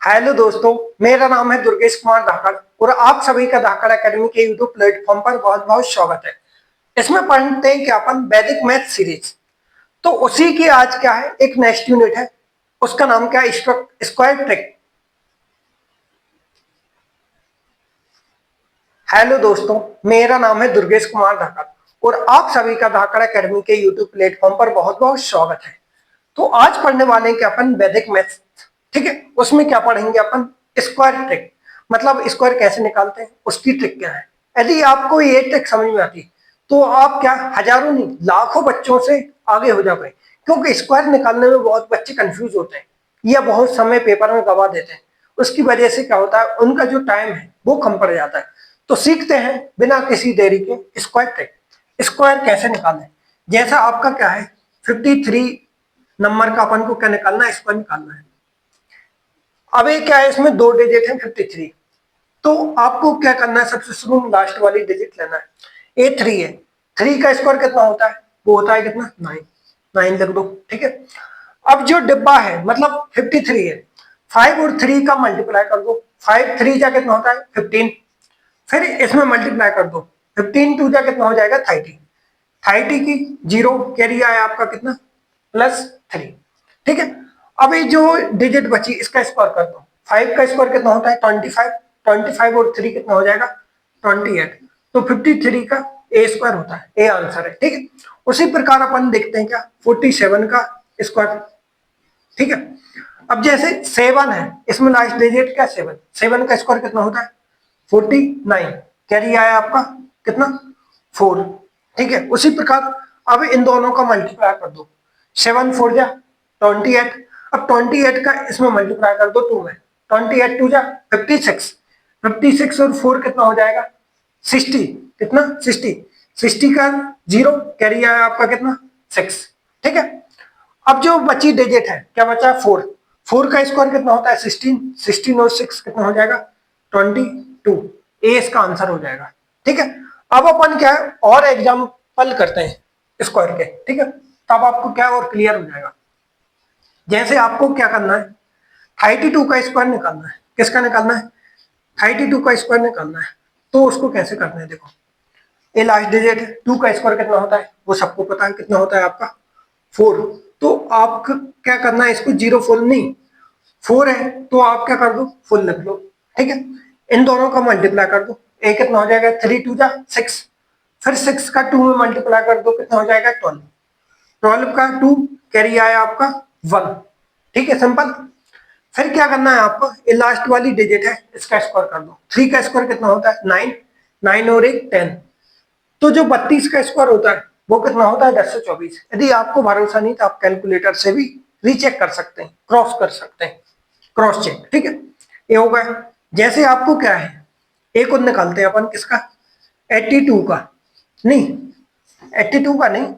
Hello दोस्तों, मेरा नाम है दुर्गेश कुमार धाकड़ और आप सभी का धाकड़ एकेडमी के यूट्यूब प्लेटफॉर्म पर बहुत बहुत स्वागत है। इसमें पढ़ते हैं कि अपन वैदिक मैथ सीरीज, तो उसी की आज क्या है, एक नेक्स्ट यूनिट है। उसका नाम क्या है, स्क्वायर ट्रिक। हेलो दोस्तों, मेरा नाम है दुर्गेश कुमार धाकड़ और आप सभी का धाकड़ एकेडमी के यूट्यूब प्लेटफॉर्म पर बहुत बहुत स्वागत है। तो आज पढ़ने वाले हैं कि अपन वैदिक मैथ्स, ठीक है। उसमें क्या पढ़ेंगे अपन, स्क्वायर ट्रिक, मतलब स्क्वायर कैसे निकालते हैं, उसकी ट्रिक क्या है। यदि आपको ये ट्रिक समझ में आती तो आप क्या हजारों नहीं लाखों बच्चों से आगे हो जाओगे, क्योंकि स्क्वायर निकालने में बहुत बच्चे कंफ्यूज होते हैं या बहुत समय पेपर में गवा देते हैं। उसकी वजह से क्या होता है, उनका जो टाइम है वो कम पड़ जाता है। तो सीखते हैं बिना किसी देरी के स्क्वायर ट्रिक। स्क्वायर कैसे निकालें, जैसा आपका क्या है 53 नंबर का अपन को क्या निकालना है, स्क्वायर निकालना है। अब ये क्या है, इसमें दो डिजिट है 53, तो आपको क्या करना है, सबसे शुरू में लास्ट वाली डिजिट लेना है। ए 3 है, 3 का स्क्वायर कितना होता है, वो होता है कितना 9, 9 लिख दो, ठीक है। अब जो डिब्बा है मतलब 53 है, 5 और 3 का मल्टीप्लाई कर दो, 5 3 जा कितना होता है 15, फिर इसमें मल्टीप्लाई कर दो, 15 2 जा कितना हो जाएगा 30, 30 की जीरो कैरी आया आपका कितना +3, ठीक है। अब ये जो डिजिट बची इसका स्क्वायर कर दो, 5 का स्क्वायर कितना होता है 25, 25 और 3 कितना हो जाएगा 28, तो 53 का ए स्क्वायर होता है, ए आंसर है, ठीक है। उसी प्रकार अपन देखते हैं क्या 47 का स्क्वायर, ठीक है। अब जैसे 7 है, इसमें लास्ट डिजिट क्या 7, 7 का स्क्वायर कितना होता है 49, कैरी आया आपका कितना 4, ठीक है। उसी प्रकार अब इन दोनों का मल्टीप्लाई कर दो, 7 4 जा 28, अब 28 का इसमें मल्टीप्लाई कर दो 2 में, 28 2 जा 56, 56 और 4 कितना हो जाएगा 60, कितना 60, 60 का जीरो कैरी आया आपका कितना 6, ठीक है। अब जो बची डिजिट है क्या बचा 4, 4 का स्क्वायर कितना होता है 16, 16 और 6 कितना हो जाएगा 22, ए इसका आंसर हो जाएगा, ठीक है। अब अपन क्या है और एग्जाम्पल करते हैं स्क्वायर के, ठीक है, तब आपको क्या और क्लियर हो जाएगा। जैसे आपको क्या करना है 32 का स्क्वायर निकालना है, किसका निकालना है 32 का स्क्वायर निकालना है। तो उसको कैसे करना है, देखो ये लास्ट डिजिट है, 2 का स्क्वायर कितना होता है वो सबको पता है, कितना होता है आपका 4, तो आप क्या करना है, इसको जीरो फुल नहीं 4 है तो आप क्या कर दो फुल लिख लो, ठीक है। इन दोनों का मल्टीप्लाई कर दो, ए कितना हो जाएगा 3 2 जा 6, फिर 6 का 2 में मल्टीप्लाई कर दो कितना हो जाएगा 12, 12 का 2 कैरी आया आपका 1, ठीक है, सिंपल। फिर क्या करना है आपको, ये लास्ट वाली डिजिट है इसका स्क्वायर कर दो, 3 का स्क्वायर कितना होता है 9, 9 और 1 10, तो जो 32 का स्क्वायर होता है वो कितना होता है 1024। यदि आपको भरोसा नहीं तो आप कैलकुलेटर से भी रीचेक कर सकते हैं, क्रॉस कर सकते हैं, क्रॉस चेक, ठीक है। ये हो गया। जैसे आपको क्या है एक और निकालते हैं अपन किसका 82 का, नहीं 82 का नहीं,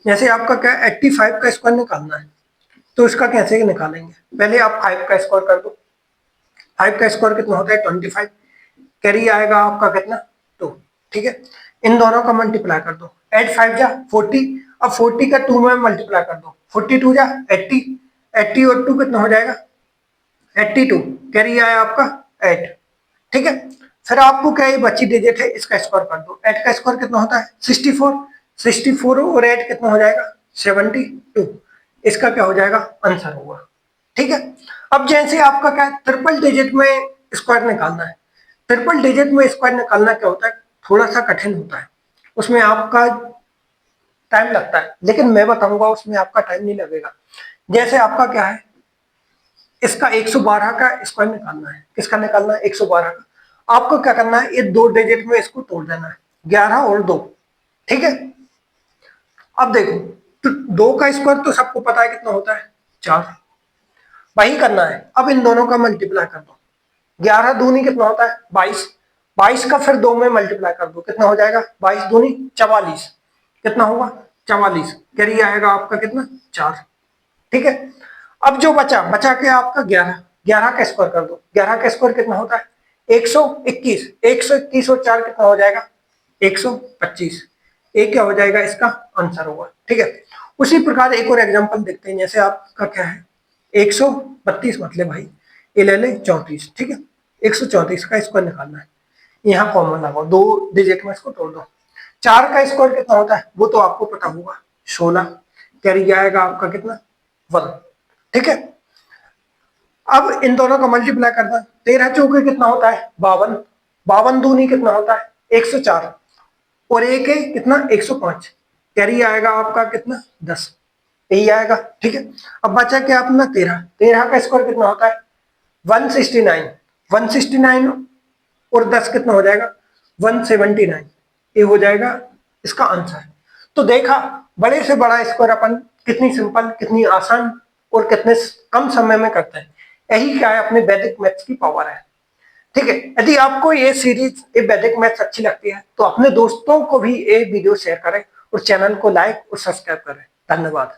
जैसे आपका क्या 85 का स्क्वायर निकालना है, तो इसका कैसे निकालेंगे, पहले आप 5 का स्क्वायर कर दो, 5 का स्क्वायर कितना होता है 25, कैरी आएगा आपका कितना 2, ठीक है। इन दोनों का मल्टीप्लाई कर दो, 8 5 जा 40, अब 40 का 2 में मल्टीप्लाई कर दो, 42 जा 80, 80 और 2 कितना हो जाएगा 82, कैरी आया आपका 8, ठीक है। फिर आपको क्या ये बची डिजिट है इसका स्क्वायर कर दो, 8 का स्क्वायर कितना होता है 64, 64 और 8 कितना हो जाएगा 72, इसका क्या हो जाएगा आंसर होगा, ठीक है। अब जैसे आपका क्या है ट्रिपल डिजिट में स्क्वायर निकालना है, ट्रिपल डिजिट में स्क्वायर निकालना क्या होता है थोड़ा सा कठिन होता है, उसमें आपका टाइम लगता है, लेकिन मैं बताऊंगा उसमें आपका टाइम नहीं लगेगा। जैसे आपका क्या है इसका 112 का स्क्वायर निकालना है, किसका निकालना है 112 का, आपको क्या करना है ये दो डिजिट में इसको तोड़ देना है 11 और 2, ठीक है। अब देखो तो 2 का स्क्वायर तो सबको पता है कितना होता है 4, वही करना है। अब इन दोनों का मल्टीप्लाई कर दो, 11 दूनी कितना होता है 22, 22 का फिर 2 में मल्टीप्लाई कर दो कितना हो जाएगा 22 दूनी 44, कितना होगा 44, कैरी आएगा आपका कितना 4, ठीक है। अब जो बचा बचा के आपका 11, 11 का स्क्वायर कर दो, 11 का स्क्वायर कितना होता है 121, 121 और 4 कितना हो जाएगा 125, ये क्या हो जाएगा इसका आंसर होगा, ठीक है। उसी प्रकार एक और एग्जांपल देखते हैं, जैसे आपका क्या है 132 मतलब भाई ये ले ले 34, ठीक है। 134 का स्क्वायर निकालना है, यहाँ कॉमन लगाओ, 2 डिजिट में इसको तोड़ दो। 4 का स्क्वायर कितना होता है वो तो आपको पता होगा, 16। कैरी आएगा आपका कितना, 1, ठीक है। अब इन दोनों का मल्टीप्लाई करना, 13 चौके कितना होता है 52, 52 दूनी कितना होता है 104, और एक है कितना 105, कैरी आएगा आपका कितना 10, यही आएगा, ठीक है। अब बचा क्या अपना 13, 13 का स्क्वायर कितना होता है 169, 169 और 10 कितना हो जाएगा 179, ये हो जाएगा इसका आंसर। तो देखा बड़े से बड़ा स्क्वायर अपन कितनी सिंपल, कितनी आसान और कितने कम समय में करते हैं। यही क्या है अपने वैदिक मैथ्स की पावर है, ठीक है। यदि आपको ये सीरीज ये वैदिक मैथ्स अच्छी लगती है तो अपने दोस्तों को भी ये वीडियो शेयर करें और चैनल को लाइक और सब्सक्राइब करें। धन्यवाद।